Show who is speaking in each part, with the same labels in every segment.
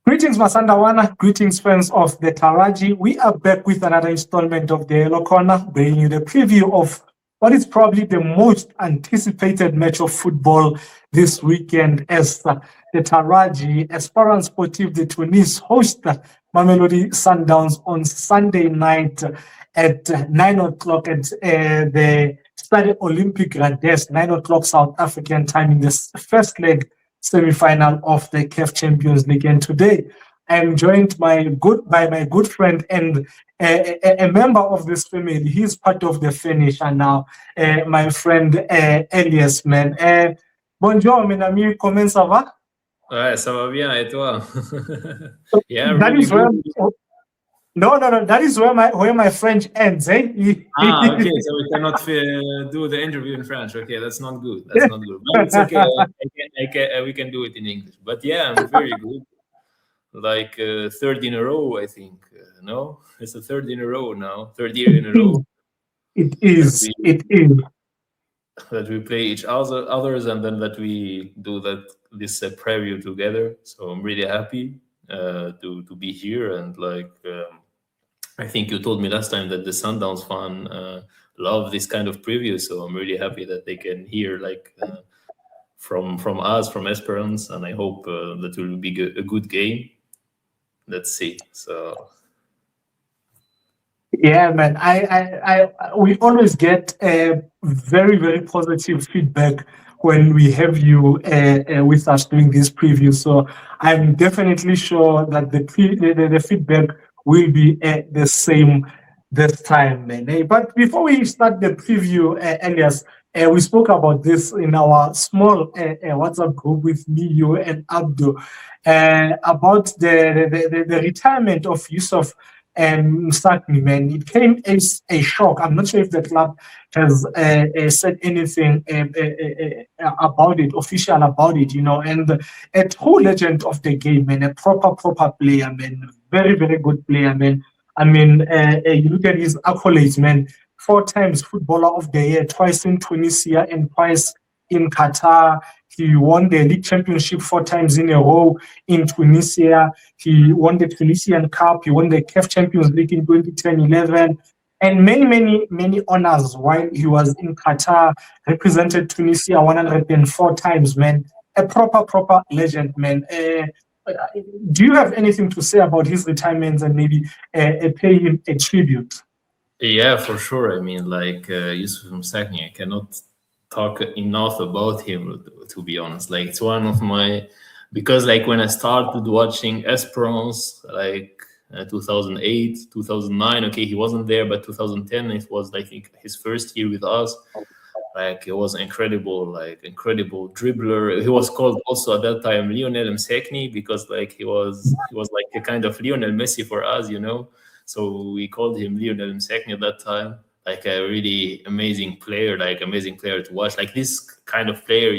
Speaker 1: Greetings, Masandawana. Greetings, friends of the Taraji. We are back with another installment of the Yellow Corner, bringing you the preview of what is probably the most anticipated match of football this weekend as the Taraji Espérance Sportive de Tunis host Mamelodi Sundowns on Sunday night at 9 o'clock at the Stade Olympique Rades, 9 o'clock South African time in this first leg semi-final of the CAF Champions League. And today I am joined by my good friend and a member of this family. He's part of the finisher now, my friend Elias, man. Bonjour, mon ami, comment ça va?
Speaker 2: Ouais, ça va bien, et toi?
Speaker 1: Yeah, that really is where, no, that is where my French ends, eh?
Speaker 2: Okay, so we cannot do the interview in French. Okay, that's not good. That's not good. But it's okay. We can do it in English. But yeah, I'm very good. Like third in a row, I think. No, it's the third in a row now. Third year in a row.
Speaker 1: It is. It is.
Speaker 2: That we play each others, and then that we do this preview together. So I'm really happy to be here, and like I think you told me last time that the Sundowns fan love this kind of preview. So I'm really happy that they can hear like from us, from Esperance, and I hope that will be a good game. Let's see. So.
Speaker 1: Yeah, man. We always get very, very positive feedback when we have you with us doing this preview. So I'm definitely sure that the feedback will be the same this time, man. But before we start the preview, Elias, we spoke about this in our small WhatsApp group with me, you, and Abdul, about the retirement of Youssef and Msakni, man. It came as a shock. I'm not sure if the club has said anything about it, official about it, you know. And a true legend of the game, man, a proper player, man, very, very good player, man. I mean, you look at his accolades, man. 4 times Footballer of the Year, twice in Tunisia and twice in Qatar. He won the league championship 4 times in a row in Tunisia. He won the Tunisian Cup. He won the CAF Champions League in 2010-11. And many honors while he was in Qatar. Represented Tunisia 104 times, man. A proper legend, man. Do you have anything to say about his retirement and maybe pay him a tribute?
Speaker 2: Yeah, for sure. I mean, like Youssef Msakni, I cannot talk enough about him, to be honest. Like, it's one of my, because like when I started watching Espérance, like 2008, 2009, okay, he wasn't there, but 2010, it was, I think, his first year with us. Like, it was incredible dribbler. He was called also at that time Lionel Msakni, because like he was like a kind of Lionel Messi for us, you know. So we called him Lionel Msakni at that time. Like a really amazing player to watch. Like this kind of player,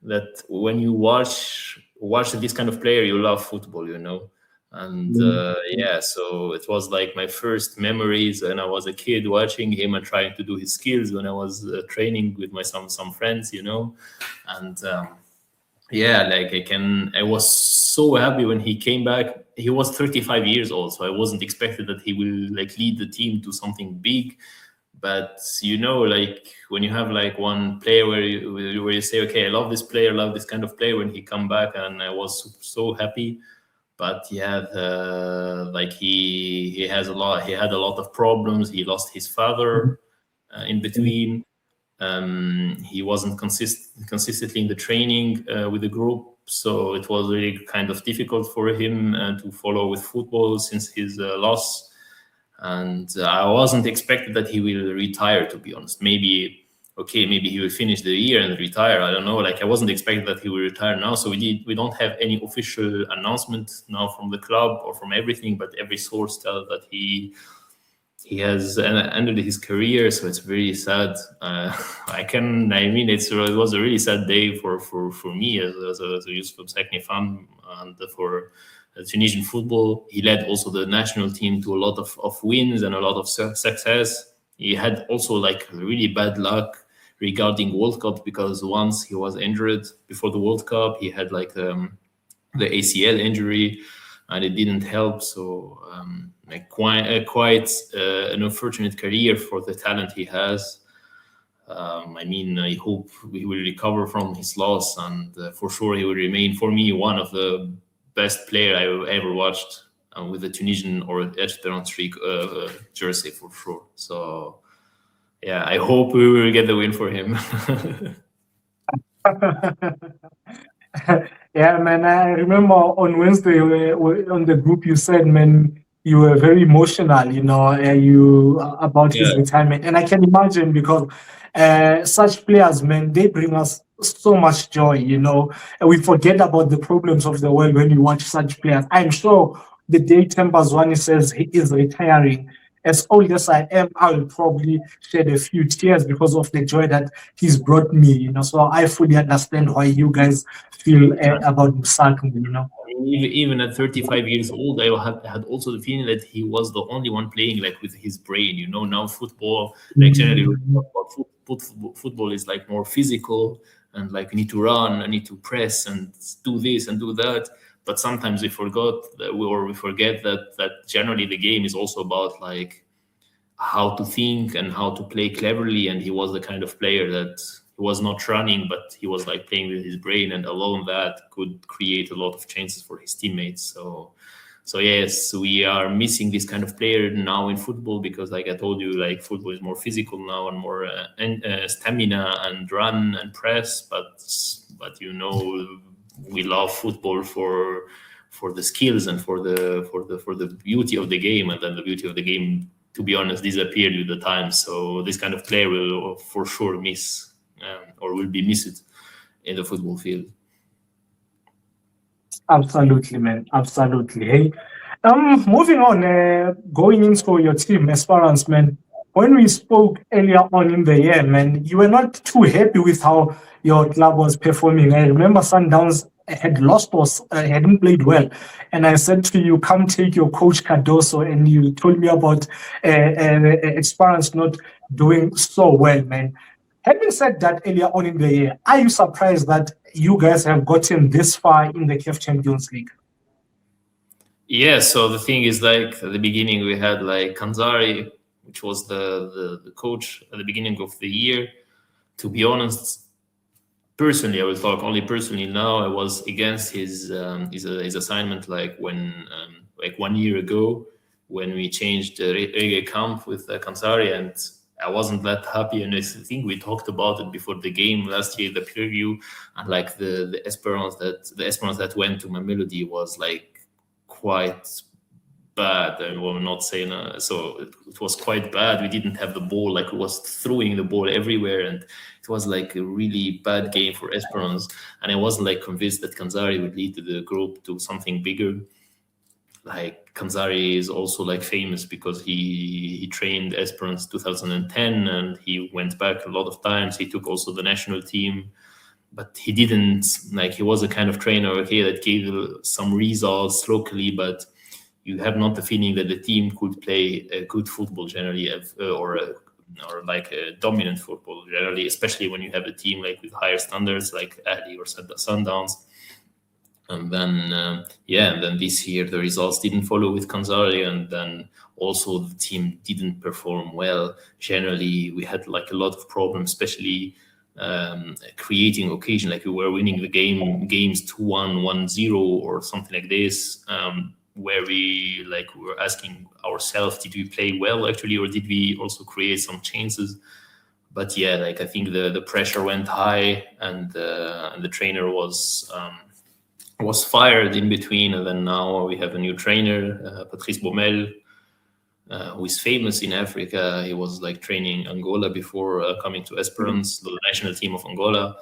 Speaker 2: that when you watch this kind of player, you love football, you know. And yeah, so it was like my first memories when I was a kid, watching him and trying to do his skills when I was training with my some friends, you know. And yeah, like I was so happy when he came back. He was 35 years old, so I wasn't expected that he will like lead the team to something big. But you know, like when you have like one player where you say, okay, I love this player, love this kind of player, when he come back, and I was so happy. But yeah, like he had a lot of problems. He lost his father in between. He wasn't consistently in the training with the group, so it was really kind of difficult for him to follow with football since his loss. And I wasn't expected that he will retire, to be honest. Maybe he will finish the year and retire. I don't know. Like, I wasn't expecting that he will retire now. So we don't have any official announcement now from the club or from everything, but every source tells that he has ended his career. So it's very sad. It was a really sad day for me as a Youssef Msakni fan, and for Tunisian football. He led also the national team to a lot of wins and a lot of success. He had also like really bad luck regarding World Cup, because once he was injured before the World Cup. He had like the ACL injury, and it didn't help. So quite an unfortunate career for the talent he has. I mean, I hope he will recover from his loss, and for sure he will remain for me one of the best player I ever watched with the Tunisian or Esperance jersey for sure. So yeah, I hope we will get the win for him.
Speaker 1: Yeah, man. I remember on Wednesday on the group you said, man, you were very emotional, you about his
Speaker 2: Yeah.
Speaker 1: retirement, and I can imagine because such players, man, they bring us so much joy. And we forget about the problems of the world when we watch such players. I'm sure the day Tempers one says he is retiring. As old as I am, I will probably shed a few tears because of the joy that he's brought me. So I fully understand why you guys feel about Msakni.
Speaker 2: Even at 35 years old, I had also the feeling that he was the only one playing like with his brain. Now football, like generally we talk about football is like more physical and like you need to run, I need to press and do this and do that. But sometimes we forget that generally the game is also about like how to think and how to play cleverly. And he was the kind of player that he was not running, but he was like playing with his brain, and alone that could create a lot of chances for his teammates. So yes, we are missing this kind of player now in football because, like I told you, like football is more physical now and more stamina and run and press. But we love football for the skills and for the beauty of the game, and then the beauty of the game, to be honest, disappeared with the time. So this kind of player will for sure miss or will be missed in the football field.
Speaker 1: Absolutely, man. Absolutely. Hey, moving on, going into your team, Esperance, man. When we spoke earlier on in the year, man, you were not too happy with how your club was performing. I remember Sundowns had lost or hadn't played well, and I said to you, "Come take your coach Cardoso," and you told me about Esperance not doing so well, man. Having said that, earlier on in the year, are you surprised that you guys have gotten this far in the CAF Champions League?
Speaker 2: Yeah, so the thing is, like at the beginning we had like Kanzari, which was the coach at the beginning of the year. To be honest, personally, I will talk only personally now. I was against his assignment like when like 1 year ago when we changed Rege Camp with Kansari, and I wasn't that happy. And I think we talked about it before the game last year, the preview, and like the Esperance that went to Mamelodi was like quite bad. I will not say no. So it was quite bad. We didn't have the ball, like we was throwing the ball everywhere, and it was like a really bad game for Esperance. And I wasn't like convinced that Kanzari would lead the group to something bigger. Like Kanzari is also like famous because he trained Esperance 2010, and he went back a lot of times. He took also the national team, but he didn't like, he was a kind of trainer, okay, that gave some results locally, but you have not the feeling that the team could play a good football generally, or like a dominant football generally, especially when you have a team like with higher standards like Ahli or Sundowns. And then and then this year the results didn't follow with Kanzari, and then also the team didn't perform well. Generally, we had like a lot of problems, especially creating occasion. Like we were winning the games 2-1, 1-0 or something like this, where we were asking ourselves, did we play well actually, or did we also create some chances? But yeah, like I think the pressure went high, and the trainer was fired in between. And then now we have a new trainer, Patrice Baumel, who is famous in Africa. He was like training Angola before coming to Esperance, the national team of Angola.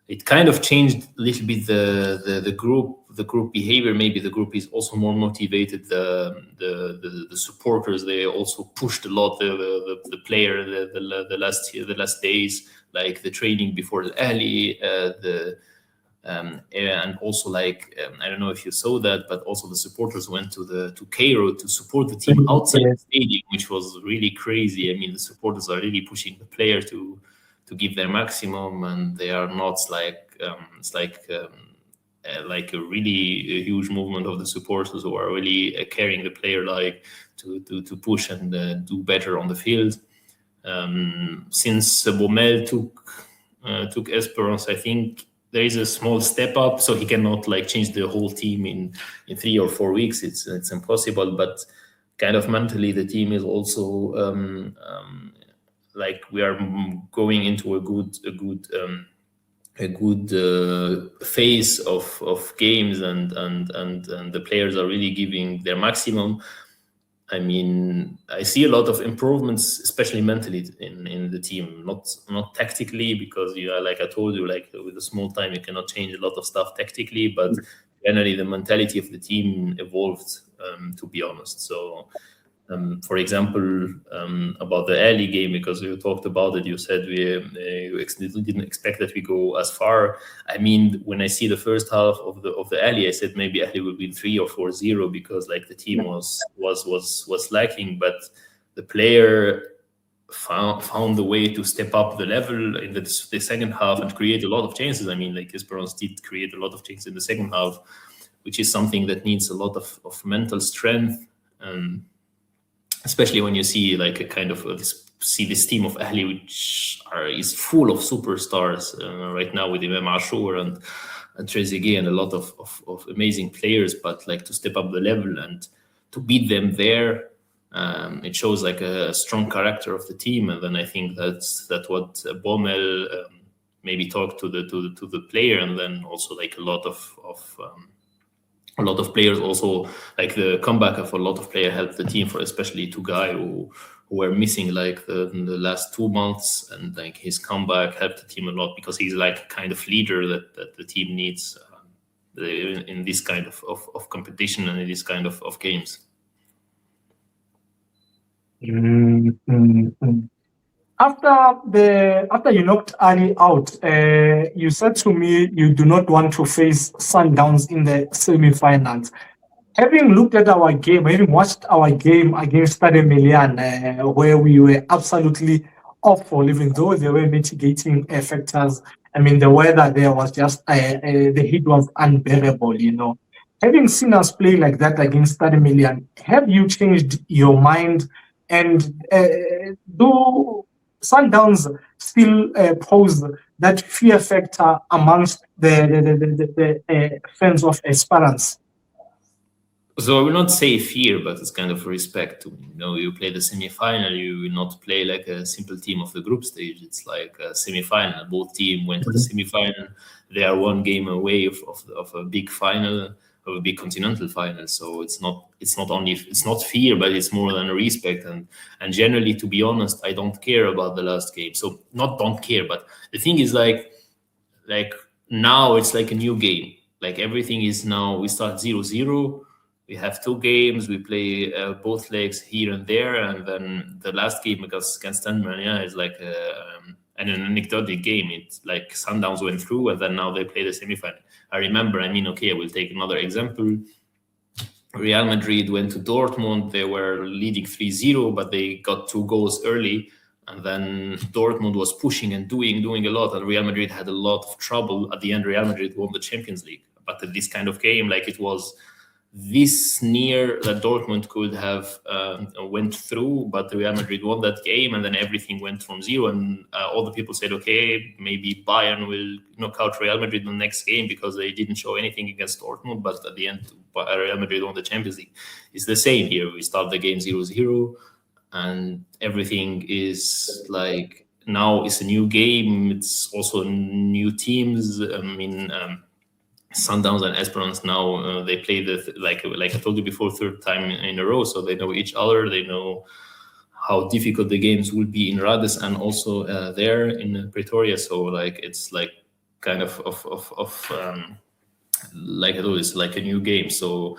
Speaker 2: It kind of changed a little bit the group behavior. Maybe the group is also more motivated. The supporters, they also pushed a lot the player the last days, like the training before the Ahli, and also I don't know if you saw that, but also the supporters went to Cairo to support the team outside the stadium, which was really crazy. I mean, the supporters are really pushing the player to give their maximum, and they are not like a really huge movement of the supporters who are really carrying the player, like to push and do better on the field. Since Baumel took Espérance, I think there is a small step up. So he cannot like change the whole team in 3 or 4 weeks. It's impossible. But kind of mentally, the team is also like we are going into a good phase of games, and the players are really giving their maximum. I mean, I see a lot of improvements, especially mentally in the team. Not tactically, because like I told you, like with a small time, you cannot change a lot of stuff tactically. But generally, the mentality of the team evolved. To be honest, so. For example, about the early game, because you talked about it, you said we didn't expect that we go as far. I mean, when I see the first half of the early, I said maybe Ahly will win 3 or 4-0, because like the team was lacking, but the player found a way to step up the level in the second half and create a lot of chances. I mean, like Esperance did create a lot of chances in the second half, which is something that needs a lot of mental strength. Especially when you see like a kind of this team of Ahly, which is full of superstars right now, with Imam Ashour and Trezeguet and a lot of amazing players. But like to step up the level and to beat them there, it shows like a strong character of the team. And then I think that's what Baumel maybe talked to the player, and then also like a lot of players also, like the comeback of a lot of players helped the team, for especially two guys who were missing like in the last 2 months, and like his comeback helped the team a lot, because he's like a kind of leader that the team needs in this kind of competition and in this kind of games.
Speaker 1: After you knocked Ali out, you said to me you do not want to face Sundowns in the semi-finals. Having looked at our game, having watched our game against Stade Melian, where we were absolutely awful, even though there were mitigating factors. I mean, the weather there was just, the heat was unbearable, you know. Having seen us play like that against Stade Melian, have you changed your mind? And do Sundowns still pose that fear factor amongst the fans of Esperance?
Speaker 2: So I will not say fear, but it's kind of respect. You play the semi-final, you will not play like a simple team of the group stage. It's like a semi-final. Both teams went to the semi-final. They are one game away of a big final, of a big continental final. So it's not fear, but it's more than a respect. And generally, to be honest, I don't care about the last game. So not don't care, but the thing is like now it's like a new game. Like everything is now, we start 0-0. We have 2 games. We play both legs here and there, and then the last game against Tanzania is like an anecdotic game. It's like Sundowns went through, and then now they play the semi-final. I remember. I will take another example. Real Madrid went to Dortmund. They were leading 3-0, but they got 2 goals early, and then Dortmund was pushing and doing a lot, and Real Madrid had a lot of trouble. At the end, Real Madrid won the Champions League. But this kind of game, like it was this near that Dortmund could have went through, but Real Madrid won that game, and then everything went from 0. And all the people said, okay, maybe Bayern will knock out Real Madrid in the next game because they didn't show anything against Dortmund. But at the end, Real Madrid won the Champions League. It's the same here. We start the game 0-0, and everything is like, now it's a new game. It's also new teams. Sundowns and Esperance now they play like I told you before, 3rd time in a row, so they know each other. They know how difficult the games will be in Rades and also there in Pretoria. So like it's like kind of like I told, it's like a new game. So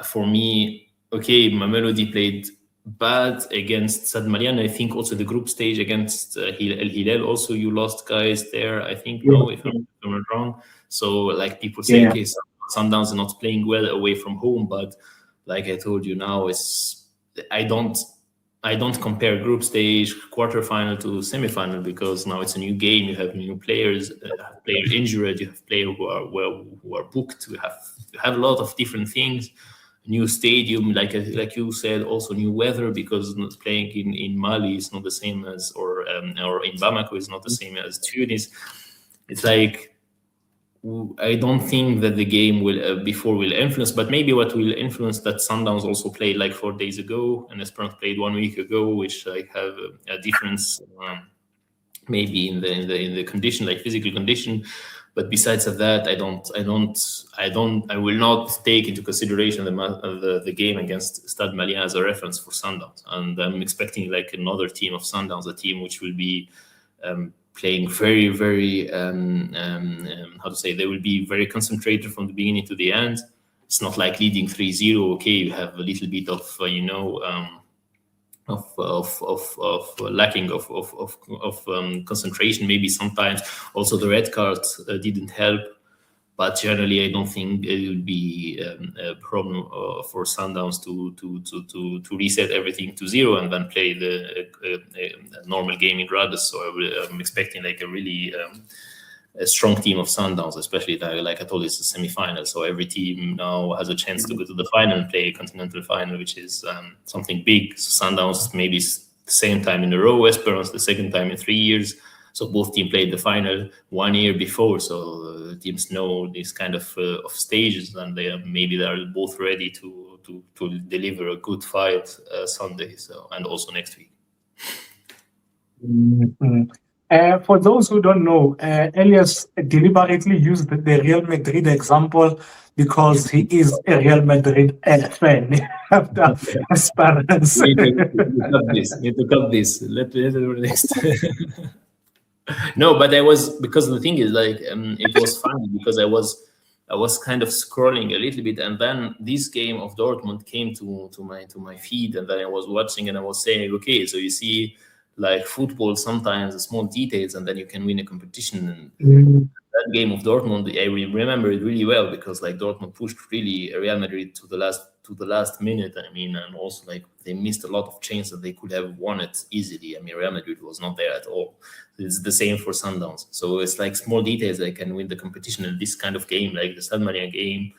Speaker 2: for me, okay, Mamelodi played bad against Stade Malien. I think also the group stage against El Hilal, also you lost guys there. I think if I'm not wrong. So like people say, okay, Sundowns are not playing well away from home, but like I told you now, I I don't compare group stage, quarterfinal to semifinal, because now it's a new game. You have new players, player injured. You have players who are booked. You have a lot of different things. New stadium, like you said, also new weather, because playing in Mali is not the same as, or in Bamako is not the same as Tunis. It's like, I don't think that the game will influence, but maybe what will influence that Sundowns also played like 4 days ago and Esperance played 1 week ago, which like have a difference, maybe in the condition, like physical condition. But besides of that, I will not take into consideration the game against Stade Malien as a reference for Sundowns, and I'm expecting like another team of Sundowns, a team which will be playing very, very, how to say, they will be very concentrated from the beginning to the end. It's not like leading 3-0. Okay, you have a little bit of, of lacking of concentration. Maybe sometimes also the red cards didn't help. But generally, I don't think it will be a problem for Sundowns to reset everything to 0 and then play a normal game in Rades. So I'm expecting like a really a strong team of Sundowns, especially that, like I told you, it's a semi-final. So every team now has a chance to go to the final and play a continental final, which is something big. So Sundowns maybe the same time in a row, Espérance the second time in 3 years. So both teams played the final 1 year before, so teams know this kind of stages, and they are both ready to deliver a good fight Sunday, and also next week.
Speaker 1: For those who don't know, Elias deliberately used the Real Madrid example because he is a Real Madrid fan after Esperance.
Speaker 2: Need to cut this. Let do next. No, but because the thing is like it was funny because I was kind of scrolling a little bit, and then this game of Dortmund came to my feed, and then I was watching and I was saying, okay, so you see like football, sometimes the small details, and then you can win a competition. And that game of Dortmund, I remember it really well because like Dortmund pushed really Real Madrid to the last minute. I mean, and also like they missed a lot of chances that they could have won it easily. I mean, Real Madrid was not there at all. It's the same for Sundowns. So it's like small details that can win the competition. And this kind of game, like the Stade Malien game,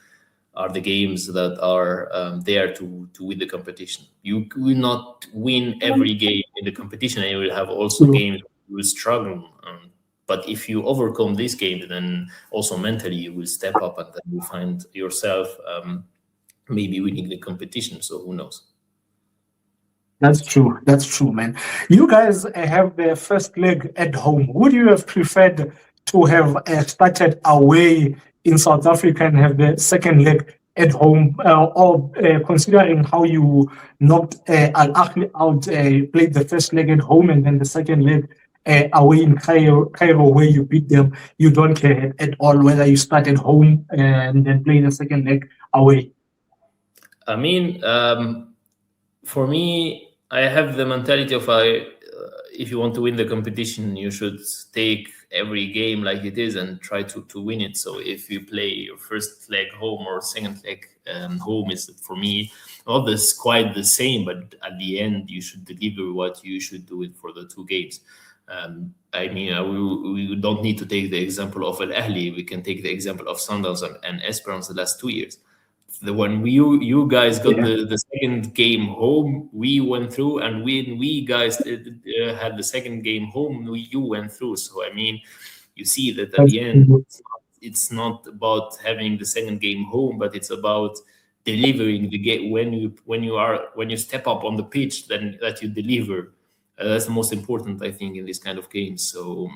Speaker 2: are the games that are there to win the competition. You will not win every game in the competition, and you will have also games you will struggle. But if you overcome this game, then also mentally you will step up, and then you find yourself maybe winning the competition. So who knows?
Speaker 1: That's true, man. You guys have the first leg at home. Would you have preferred to have started away in South Africa and have the second leg at home, or considering how you knocked Al Ahly out, played the first leg at home and then the second leg away in Cairo, where you beat them, you don't care at all whether you start at home and then play the second leg away?
Speaker 2: I mean, for me, I have the mentality of if you want to win the competition, you should take every game like it is and try to win it. So if you play your first leg home or second leg home, is for me all this quite the same. But at the end, you should deliver what you should do it for the 2 games. I mean, we don't need to take the example of Al Ahly. We can take the example of Sundowns and Esperance the last 2 years. When you guys got the second game home, we went through, and when we guys had the second game home, you went through. So I mean, you see that at the end, it's not about having the second game home, but it's about delivering the game when you step up on the pitch, then that you deliver. That's the most important, I think, in this kind of games. So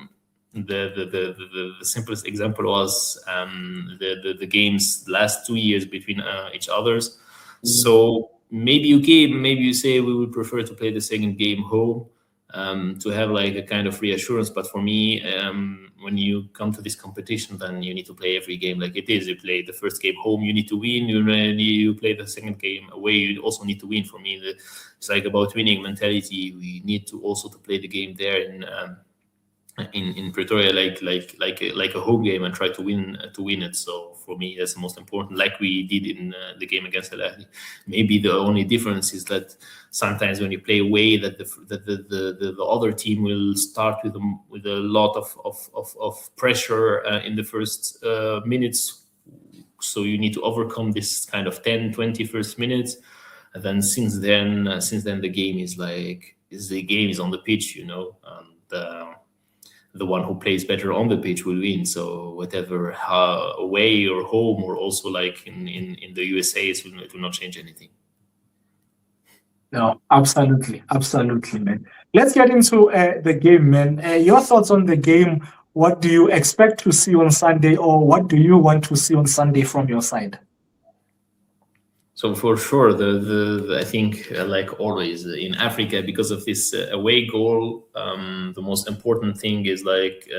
Speaker 2: the simplest example was the games last 2 years between each others. So maybe you say we would prefer to play the second game home to have like a kind of reassurance. But for me, when you come to this competition, then you need to play every game like it is. You play the first game home, you need to win. You play the second game away, you also need to win. For me, it's like about winning mentality. We need to also to play the game there in Pretoria, like a home game, and try to win it. So for me, that's the most important. Like we did in the game against Al Ahly. Maybe the only difference is that sometimes when you play away, that the other team will start with a lot of pressure in the first minutes. So you need to overcome this kind of 10, 20 first minutes, and then since then the game is on the pitch, and the one who plays better on the pitch will win. So whatever away or home, or also like in the USA, it will not change anything.
Speaker 1: No, absolutely, man. Let's get into the game, man. Your thoughts on the game? What do you expect to see on Sunday, or what do you want to see on Sunday from your side?
Speaker 2: So for sure, I think like always in Africa, because of this away goal, the most important thing is like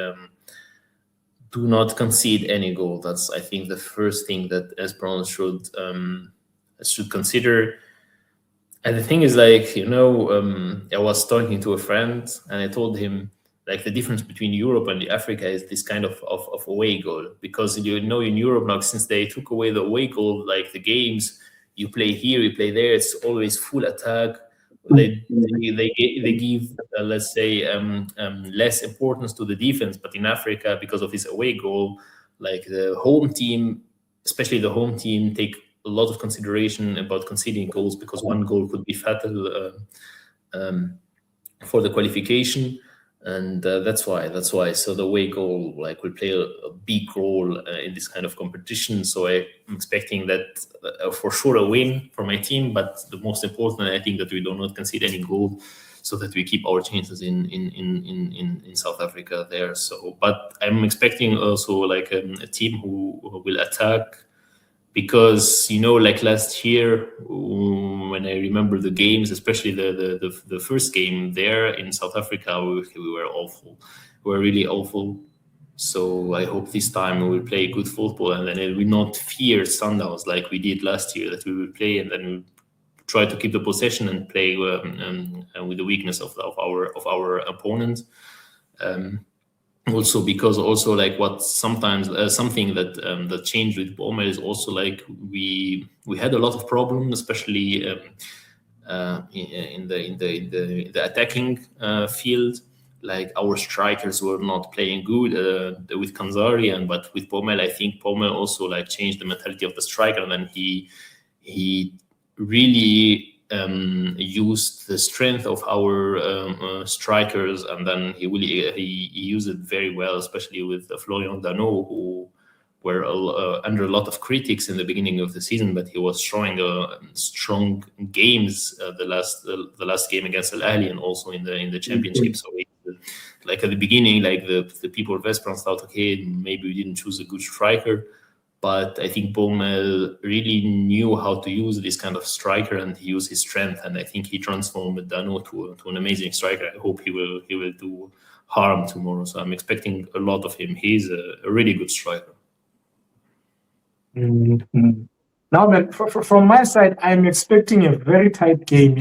Speaker 2: do not concede any goal. That's, I think, the first thing that Esperance should consider. And the thing is, like, I was talking to a friend and I told him, like, the difference between Europe and Africa is this kind of away goal. Because, in Europe now, since they took away the away goal, like the games, you play here, you play there, it's always full attack. They give, let's say, less importance to the defense. But in Africa, because of this away goal, like the home team, especially the home team, take a lot of consideration about conceding goals, because one goal could be fatal for the qualification. And that's why. So the away goal will play a big role in this kind of competition. So I'm expecting that for sure a win for my team. But the most important, I think, that we do not concede any goal, so that we keep our chances in South Africa there. So, but I'm expecting also like a team who will attack. Because like last year, when I remember the games, especially the first game there in South Africa, we were awful. We were really awful. So I hope this time we will play good football, and then we will not fear Sundowns like we did last year. That we will play and then we try to keep the possession and play with the weakness of our opponent. Also, because like what sometimes something that changed with Bommel is also like we had a lot of problems, especially in the attacking field. Like our strikers were not playing good with Kanzari, but with Bommel, I think Bommel also like changed the mentality of the striker, and then he really used the strength of our strikers, and then he used it very well, especially with Florian Dano, who were under a lot of critics in the beginning of the season, but he was showing strong games the last game against Al Ahly, and also in the championship. So like at the beginning, like the people of Esperance thought, okay, maybe we didn't choose a good striker. But I think Bommel really knew how to use this kind of striker, and he used his strength. And I think he transformed Dano to an amazing striker. I hope he will do harm tomorrow. So I'm expecting a lot of him. He's a really good striker.
Speaker 1: Mm-hmm. Now, man, from my side, I'm expecting a very tight game.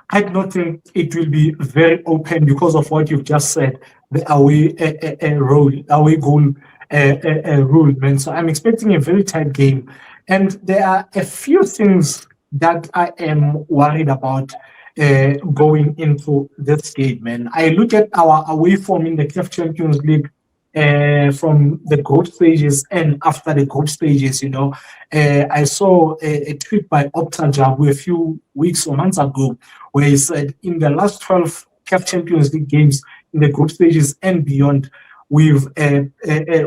Speaker 1: I don't think it will be very open because of what you've just said. The away goal. Rule, man. So I'm expecting a very tight game. And there are a few things that I am worried about going into this game, man. I look at our away form in the CAF Champions League from the group stages and after the group stages. I saw a tweet by Optajabu a few weeks or months ago where he said in the last 12 CAF Champions League games in the group stages and beyond, we've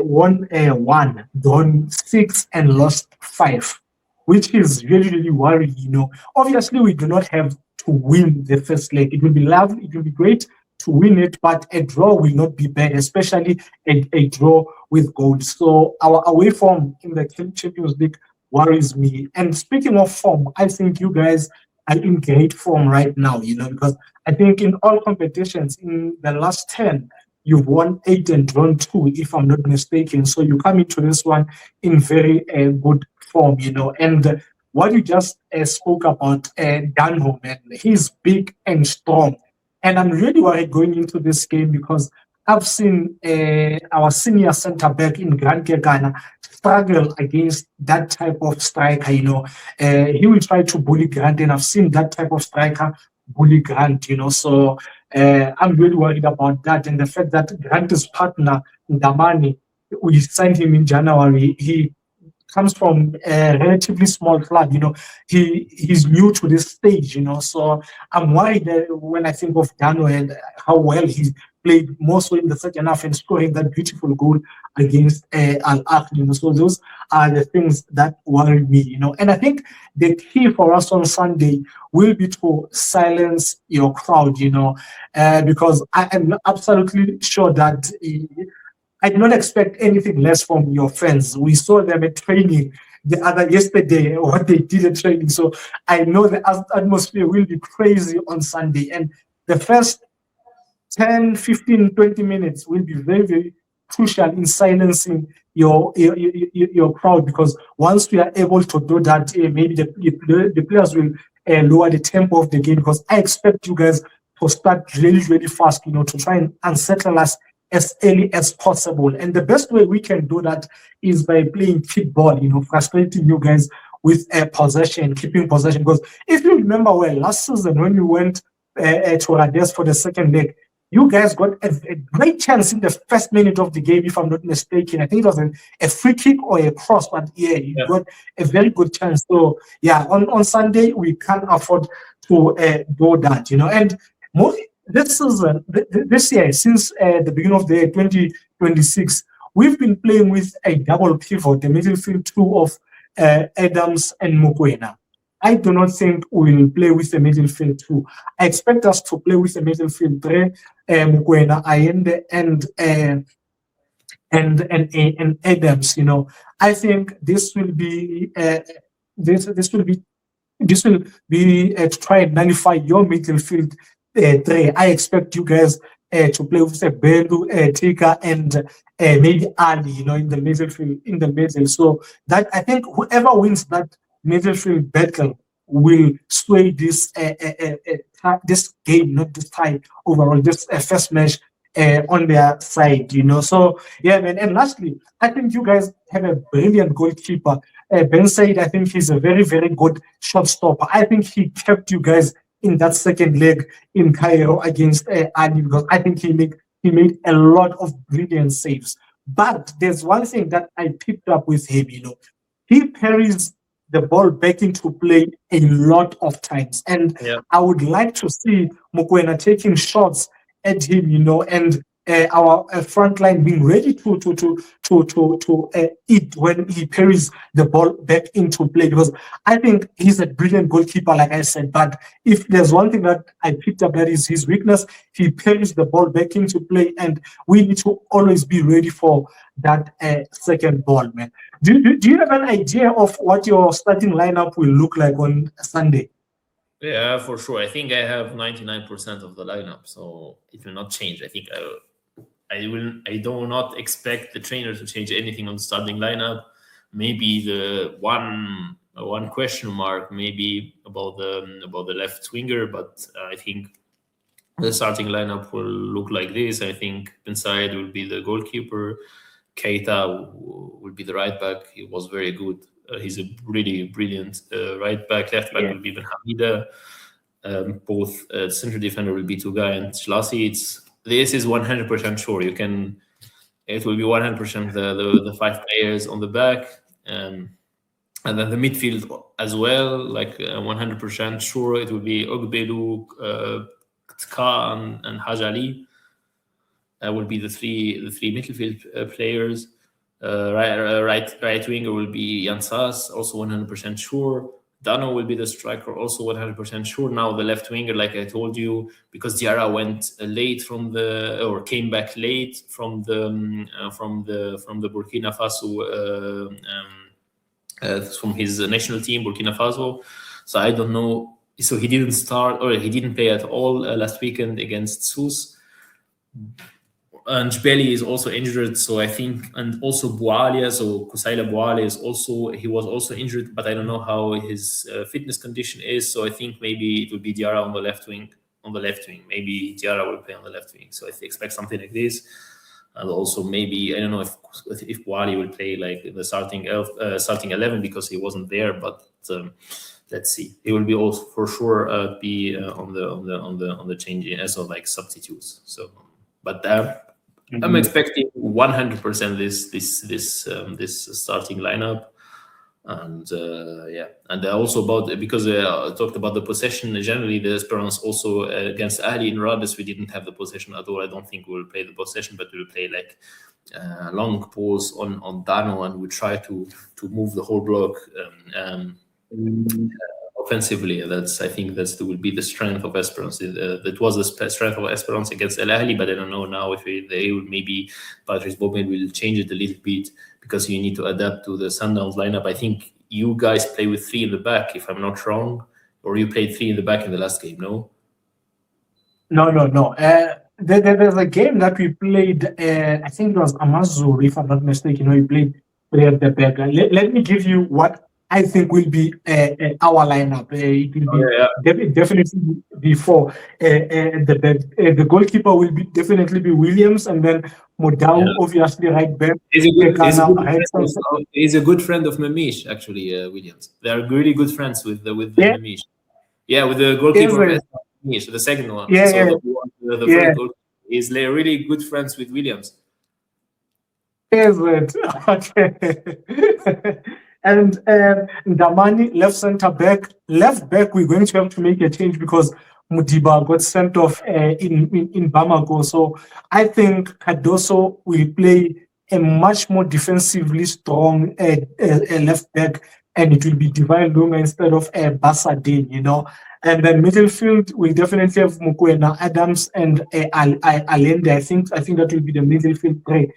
Speaker 1: won 1, drawn 6, and lost 5, which is really, really worrying. Obviously, we do not have to win the first leg. It will be lovely, it will be great to win it, but a draw will not be bad, especially a draw with goals. So our away form in the Champions League worries me. And speaking of form, I think you guys are in great form right now, because I think in all competitions in the last 10, you've won 8 and drawn 2, if I'm not mistaken. So you come into this one in very good form, And what you just spoke about, Danho, man, he's big and strong. And I'm really worried going into this game because I've seen our senior centre back in Grant Ghana struggle against that type of striker. He will try to bully Grant, and I've seen that type of striker bully Grant. So I'm really worried about that, and the fact that Grant's partner Ndamani, we signed him in January. He comes from a relatively small club. He's new to this stage. So I'm worried that when I think of Dano and how well he played more so in the second half and scoring that beautiful goal against Al Ahly. So those are the things that worry me. And I think the key for us on Sunday will be to silence your crowd. Because I am absolutely sure that I do not expect anything less from your fans. We saw them at training yesterday, what they did at training. So I know the atmosphere will be crazy on Sunday. And the first 10, 15, 20 minutes will be very, very crucial in silencing your crowd, because once we are able to do that, maybe the players will lower the tempo of the game, because I expect you guys to start really, really fast, to try and unsettle us as early as possible. And the best way we can do that is by playing keep ball, frustrating you guys with possession, keeping possession. Because if you remember well, last season when we went to Rades for the second leg, you guys got a great chance in the first minute of the game, if I'm not mistaken. I think it was a free kick or a cross, but you got a very good chance. So on Sunday, we can't afford to do that, and more this season, this year, since the beginning of the year 2026, we've been playing with a double pivot, the midfield two of Adams and Mokoena. I do not think we will play with the midfield two. I expect us to play with the midfield three, Mokoena, Allende, and Adams. I think this will be to try and nullify your midfield three. I expect you guys to play with Belu, Tika, and maybe Ali, in the midfield, in the middle. So that I think whoever wins that midfield battle will sway this this game, not this tie overall. This first match on their side, So man. And lastly, I think you guys have a brilliant goalkeeper. Ben Said, I think he's a very, very good shot stopper. I think he kept you guys in that second leg in Cairo against Ali, because I think he made a lot of brilliant saves. But there's one thing that I picked up with him, he parries the ball back into play a lot of times. And I would like to see Mokoena taking shots at him, and our front line being ready to eat when he parries the ball back into play, because I think he's a brilliant goalkeeper, like I said. But if there's one thing that I picked up that is his weakness, he parries the ball back into play, and we need to always be ready for that second ball, man. Do you have an idea of what your starting lineup will look like on Sunday?
Speaker 2: Yeah, for sure. I think I have 99% of the lineup, so it will not change. I think I do not expect the trainer to change anything on the starting lineup. Maybe the one question mark, maybe about the left winger, but I think the starting lineup will look like this. I think Ben Said will be the goalkeeper. Keita will be the right back. He was very good. He's a really brilliant right back. Left back will be Ben Hamida. Both central defender will be Tugai and Shlasi. This is 100% sure. It will be 100% the five players on the back, and then the midfield as well, like 100% sure. It will be Ogbelu, Tka, and Hajali. Will be the three midfield players. Right winger will be Jansas, also 100% sure. Dano will be the striker, also 100% sure. Now the left winger, like I told you, because Diarra went late came back late from the Burkina Faso, from his national team, Burkina Faso. So I don't know. So he didn't start, or he didn't play at all last weekend against Sousse. And Jbeli is also injured, so I think, and also Boualia, so Kusaila Boualia was also injured, but I don't know how his fitness condition is. So I think maybe it will be Diarra on the left wing, on the left wing. Maybe Diarra will play on the left wing. So I expect something like this. And also maybe, I don't know if Wally will play like in the starting 11 because he wasn't there, but let's see. He will be also for sure be on the changing as like substitutes. So, but I'm expecting 100% this starting lineup. And and also about, because I talked about the possession. Generally, the Esperance also against Ali in Rades, we didn't have the possession at all. I don't think we'll play the possession, but we'll play like long balls on Dano, and we try to move the whole block offensively. I think will be the strength of Esperance. That was the strength of Esperance against El Ahly, but I don't know now if they will, maybe Patrice Bobin will change it a little bit, because you need to adapt to the Sundowns lineup. I think you guys play with 3 in the back, if I'm not wrong, or you played 3 in the back in the last game, no?
Speaker 1: No. There's a game that we played, I think it was Amazur, if I'm not mistaken, we played 3 at the back. Let me give you what I think will be our lineup. It will be definitely before the back. The goalkeeper will definitely be Williams, and then Modau, obviously right back.
Speaker 2: He's a good friend of Mamish, actually, Williams. They are really good friends with Mamish. Yeah, with the goalkeeper of Mamish, the second one.
Speaker 1: Yeah,
Speaker 2: the first goalkeeper is really good friends with Williams.
Speaker 1: Is it? Okay. And Damani, left center back. Left back, we're going to have to make a change because Mudiba got sent off in Bamako. So I think Cardoso will play a much more defensively strong left back, and it will be Divine Lunga instead of Basadin, And then midfield, we definitely have Mukwena, Adams, and Allende. I think that will be the midfield play.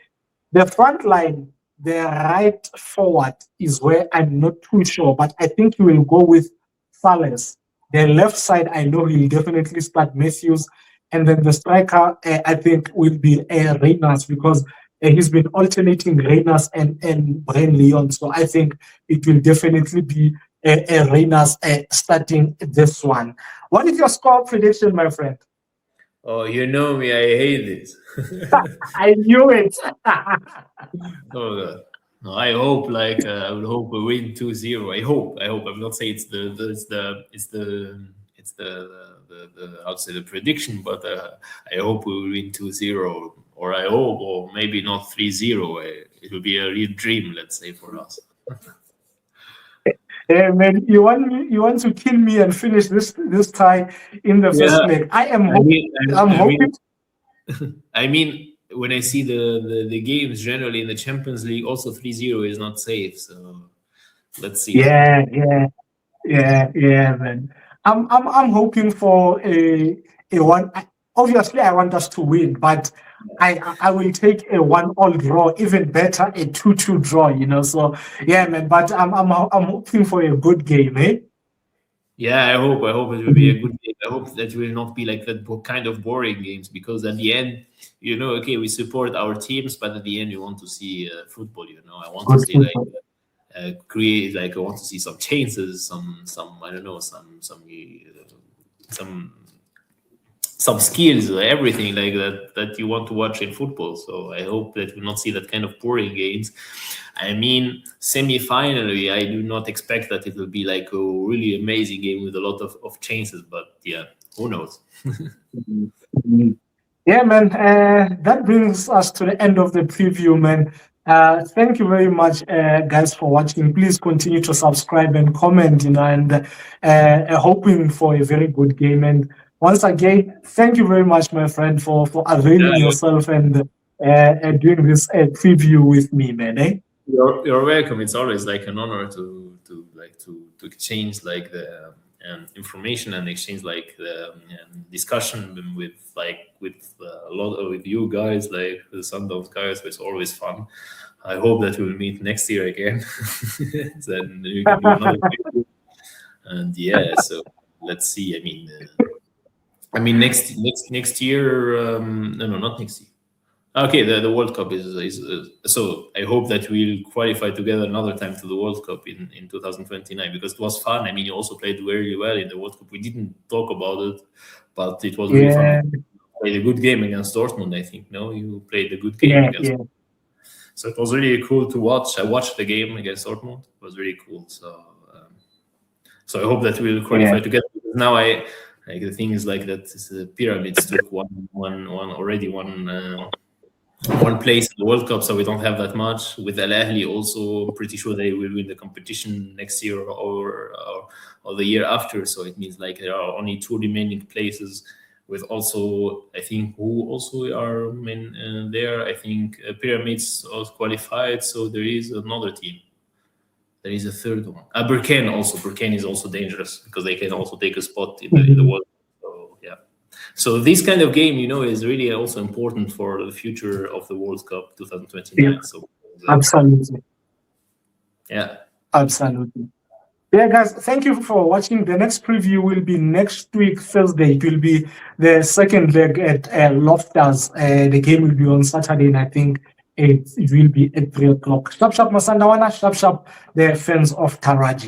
Speaker 1: The front line, the right forward, is where I'm not too sure, but I think he will go with Sales. The left side, I know he'll definitely start Matthews. And then the striker, I think, will be Reynas, because he's been alternating Reynas and Brian Leon. So I think it will definitely be Reynas starting this one. What is your score prediction, my friend?
Speaker 2: Oh, you know me, I hate this.
Speaker 1: I knew it.
Speaker 2: Oh God. No, I hope I would hope we win 2-0. I hope. I'm not saying it's the I'll say the prediction, but I hope we will win 2-0, or maybe not 3-0. It will be a real dream, let's say, for us.
Speaker 1: Man, you want to kill me and finish this tie in the first leg. I'm hoping.
Speaker 2: I mean, when I see the games generally in the Champions League, also 3-0 is not safe. So let's see.
Speaker 1: Yeah, man. I'm hoping for a one. Obviously, I want us to win, but I will take a 1-1 draw, even better, a 2-2 draw. So yeah, man. But I'm hoping for a good game, eh?
Speaker 2: Yeah, I hope it will be a good game. I hope that it will not be like that kind of boring games, because at the end, okay, we support our teams, but at the end, you want to see football. I want to see create, I want to see some chances, some I don't know, some skills, everything like that you want to watch in football. So I hope that we'll not see that kind of boring games. I mean, semi-finally, I do not expect that it will be like a really amazing game with a lot of chances, but yeah, who knows?
Speaker 1: Yeah, man. That brings us to the end of the preview, man. Thank you very much, guys, for watching. Please continue to subscribe and comment, and hoping for a very good game. And once again, thank you very much, my friend, for availing yourself and doing this preview with me, man. Eh?
Speaker 2: You're welcome. It's always like an honor to exchange the information and exchange the discussion with a lot with you guys, like the Sundowns guys. It's always fun. I hope that we'll meet next year again. Then we can do another video. And yeah, so let's see. I mean next year. No, not next year. Okay, the World Cup is so I hope that we'll qualify together another time to the World Cup in 2029, because it was fun. I mean, you also played very well in the World Cup. We didn't talk about it, but it was really fun.
Speaker 1: Yeah,
Speaker 2: Played a good game against Dortmund, I think. No, you played a good game
Speaker 1: yeah,
Speaker 2: against.
Speaker 1: yeah,
Speaker 2: So it was really cool to watch. I watched the game against Dortmund. It was really cool. So I hope that we'll qualify
Speaker 1: yeah.
Speaker 2: together. Now I like the thing is like that the pyramids took one place in the World Cup, so we don't have that much. With Al Ahly, also pretty sure they will win the competition next year or the year after. So it means like there are only two remaining places. With also, I think who also are there. I think Pyramids also qualified, so there is another team. There is a third one. Burkane also. Burkane is also dangerous because they can also take a spot in the World Cup. So yeah. So this kind of game, is really also important for the future of the World Cup 2029.
Speaker 1: Yeah.
Speaker 2: So
Speaker 1: Absolutely.
Speaker 2: yeah.
Speaker 1: Absolutely. Yeah, guys, thank you for watching. The next preview will be next week, Thursday. It will be the second leg at Loftus. The game will be on Saturday, and I think it will be at 3 o'clock. Sharp, sharp, Masandawana, sharp, sharp, the fans of Taraji.